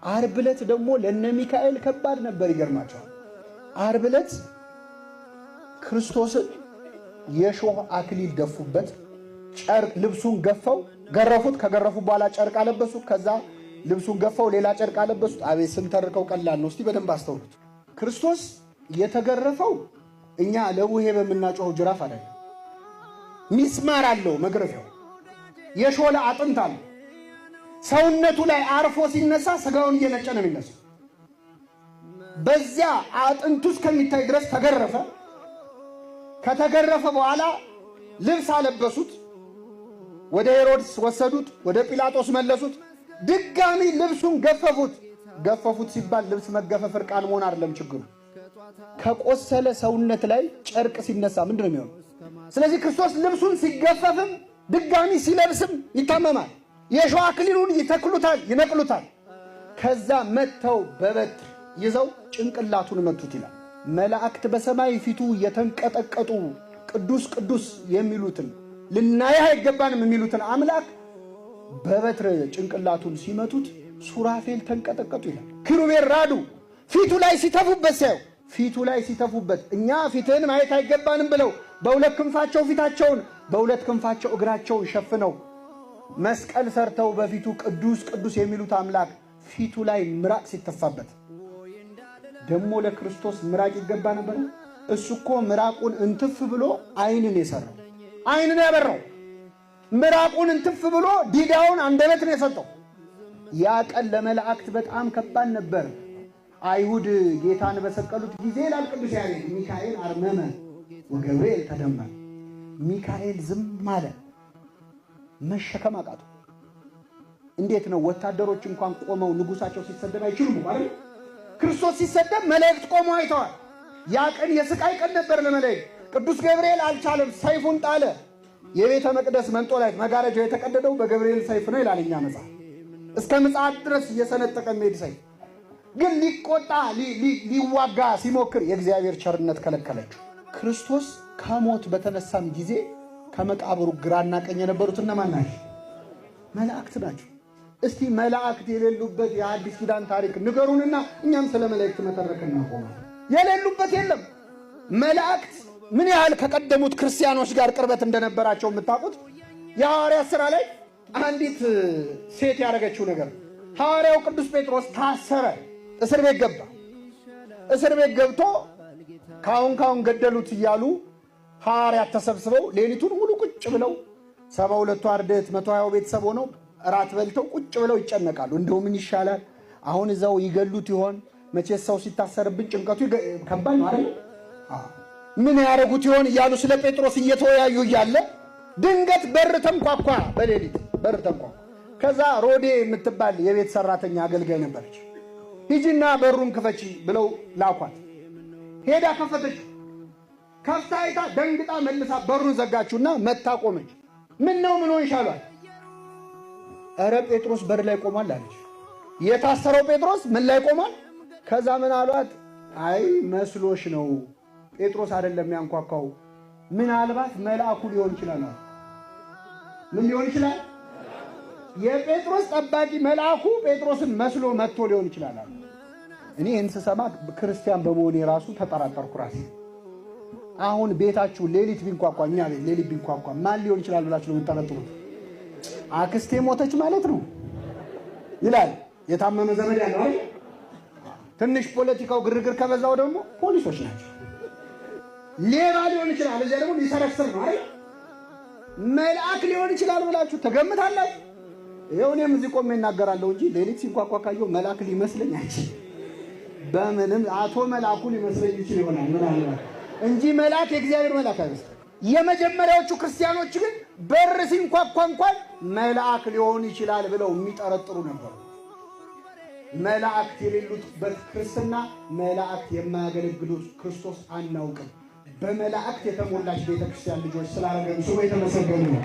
ዓርብ ዕለት ደግሞ ለነ ሚካኤል ከባድ ነበር። ይገርማቸዋል። ዓርብ ዕለት ክርስቶስን የሾህ አክሊል ደፉበት፣ ጨርቅ ልብሱን ገፈው ገረፉት። ከገረፉ በኋላ ጨርቅ አለበሱት። ከዛ ልብሱን ገፈው ሌላ ጨርቅ አለበሱት። አቤት ስንተርከው ቀላል ነው። እስቲ በደንብ አስተውሉት። ክርስቶስ የተገረፈው እኛ ለቡሄ በምናጮኸው ጅራፍ አይደለም። ሚስማር አለው መግረፊያው፣ የሾለ አጥንት አለው። ሰውነቱ ላይ አርፎ ሲነሳ ስጋውን እየነጨ ነው የሚነሳው። በዚያ አጥንቱ እስከሚታይ ድረስ ተገረፈ። ከተገረፈ በኋላ ልብስ አለበሱት። ወደ ሄሮድስ ወሰዱት፣ ወደ ጲላጦስ መለሱት። ድጋሚ ልብሱን ገፈፉት። ገፈፉት ሲባል ልብስ መገፈፍ እርቃን መሆን አይደለም ችግሩ። ከቆሰለ ሰውነት ላይ ጨርቅ ሲነሳ ምንድን ነው የሚሆነው? ስለዚህ ክርስቶስ ልብሱን ሲገፈፍም ድጋሚ ሲለብስም ይታመማል። የሾህ አክሊሉን ይተክሉታል፣ ይነቅሉታል። ከዛ መተው በበትር ይዘው ጭንቅላቱን መቱት ይላል። መላእክት በሰማይ ፊቱ የተንቀጠቀጡ ቅዱስ ቅዱስ የሚሉትን ልናየው አይገባንም የሚሉትን አምላክ በበትር ጭንቅላቱን ሲመቱት ሱራፌል ተንቀጠቀጡ ይላል። ኪሩቤል ራዱ። ፊቱ ላይ ሲተፉበት ሲያዩ ፊቱ ላይ ሲተፉበት እኛ ፊትህን ማየት አይገባንም ብለው በሁለት ክንፋቸው ፊታቸውን በሁለት ክንፋቸው እግራቸውን ሸፍነው መስቀል ሰርተው በፊቱ ቅዱስ ቅዱስ የሚሉት አምላክ ፊቱ ላይ ምራቅ ሲተፋበት ደግሞ ለክርስቶስ ምራቅ ይገባ ነበር? እሱ እኮ ምራቁን እንትፍ ብሎ አይንን የሰራው አይንን ያበራው ምራቁን እንትፍ ብሎ ዲዳውን አንደበት ነው የሰጠው። ያ ቀን ለመላእክት በጣም ከባድ ነበር። አይሁድ ጌታን በሰቀሉት ጊዜ ይላል ቅዱስ ያሬድ ሚካኤል አርመመ ወገብርኤል ተደመመ። ሚካኤል ዝም አለ፣ መሸከም አቃቱ። እንዴት ነው ወታደሮች እንኳን ቆመው ንጉሳቸው ሲሰደብ አይችሉም ማለት? ክርስቶስ ሲሰደብ መላእክት ቆመው አይተዋል። ያ ቀን የስቃይ ቀን ነበር ለመላእክት። ቅዱስ ገብርኤል አልቻለም፣ ሰይፉን ጣለ። የቤተ መቅደስ መንጦላይት መጋረጃው የተቀደደው በገብርኤል ሰይፍ ነው ይላል እኛ መጽሐፍ። እስከ ምጽአት ድረስ እየሰነጠቀ የሚሄድ ሰይፍ ግን ሊቆጣ ሊዋጋ ሲሞክር የእግዚአብሔር ቸርነት ከለከለችው። ክርስቶስ ከሞት በተነሳም ጊዜ ከመቃብሩ ግራና ቀኝ የነበሩት እነማን ናቸው? መላእክት ናቸው። እስቲ መላእክት የሌሉበት የአዲስ ኪዳን ታሪክ ንገሩንና እኛም ስለ መላእክት መተረክና ቆመ። የሌሉበት የለም። መላእክት ምን ያህል ከቀደሙት ክርስቲያኖች ጋር ቅርበት እንደነበራቸው የምታውቁት የሐዋርያት ሥራ ላይ አንዲት ሴት ያደረገችው ነገር። ሐዋርያው ቅዱስ ጴጥሮስ ታሰረ፣ እስር ቤት ገባ። እስር ቤት ገብቶ ካሁን ገደሉት እያሉ ሐዋርያት ተሰብስበው ሌሊቱን ሙሉ ቁጭ ብለው 72 አርድእት 120 ቤተሰብ ሆነው እራት በልተው ቁጭ ብለው ይጨነቃሉ። እንደው ምን ይሻላል? አሁን እዛው ይገሉት ይሆን? መቼስ ሰው ሲታሰርብን ጭንቀቱ ከባድ ነው አይደል? ምን ያደርጉት ይሆን እያሉ ስለ ጴጥሮስ እየተወያዩ እያለ ድንገት በር ተንኳኳ። በሌሊት በር ተንኳኳ። ከዛ ሮዴ የምትባል የቤት ሰራተኛ አገልጋይ ነበረች። ሂጂና በሩን ክፈቺ ብለው ላኳት። ሄዳ ከፈተች። ከፍታ አይታ ደንግጣ መልሳ በሩን ዘጋችውና መታ ቆመች። ምን ነው ምን ሆንሽ አሏት። ኧረ ጴጥሮስ በር ላይ ቆሟል አለች። የታሰረው ጴጥሮስ ምን ላይ ቆሟል? ከዛ ምን አሏት? አይ መስሎሽ ነው፣ ጴጥሮስ አይደለም ያንኳኳው፣ ምናልባት መልአኩ ሊሆን ይችላል። ምን ሊሆን ይችላል? የጴጥሮስ ጠባቂ መልአኩ ጴጥሮስን መስሎ መጥቶ ሊሆን ይችላል። እኔ እንስሰማ ክርስቲያን በመሆኔ ራሱ ተጠራጠርኩ ራሴ። አሁን ቤታችሁ ሌሊት ቢንኳኳ፣ እኛ ቤት ሌሊት ቢንኳኳ ማን ሊሆን ይችላል ብላችሁ ነው የምትጠረጥሩት? አክስቴ ሞተች ማለት ነው ይላል የታመመ ዘመድ ያለው አይደል? ትንሽ ፖለቲካው ግርግር ከበዛው ደግሞ ፖሊሶች ናቸው። ሌባ ሊሆን ይችላል፣ እዚያ ደግሞ ሊሰረስር ነው አይደል? መልአክ ሊሆን ይችላል ብላችሁ ተገምታላችሁ። ይኸው እኔም እዚህ ቆሜ እናገራለሁ እንጂ ሌሊት ሲንኳኳ ካየሁ መልአክ ሊመስለኝ አይችልም። በምንም አቶ መልአኩ ሊመስለኝ ይችል ይሆናል ምናልባት እንጂ መልአክ የእግዚአብሔር መልአክ አይመስልም። የመጀመሪያዎቹ ክርስቲያኖች ግን በር ሲንኳኳ እንኳን መልአክ ሊሆን ይችላል ብለው የሚጠረጥሩ ነበሩ። መላእክት የሌሉበት ክርስትና፣ መላእክት የማያገለግሉት ክርስቶስ አናውቅም። በመላእክት የተሞላች ቤተክርስቲያን ልጆች ስላደረገን ስሙ የተመሰገነ ነው።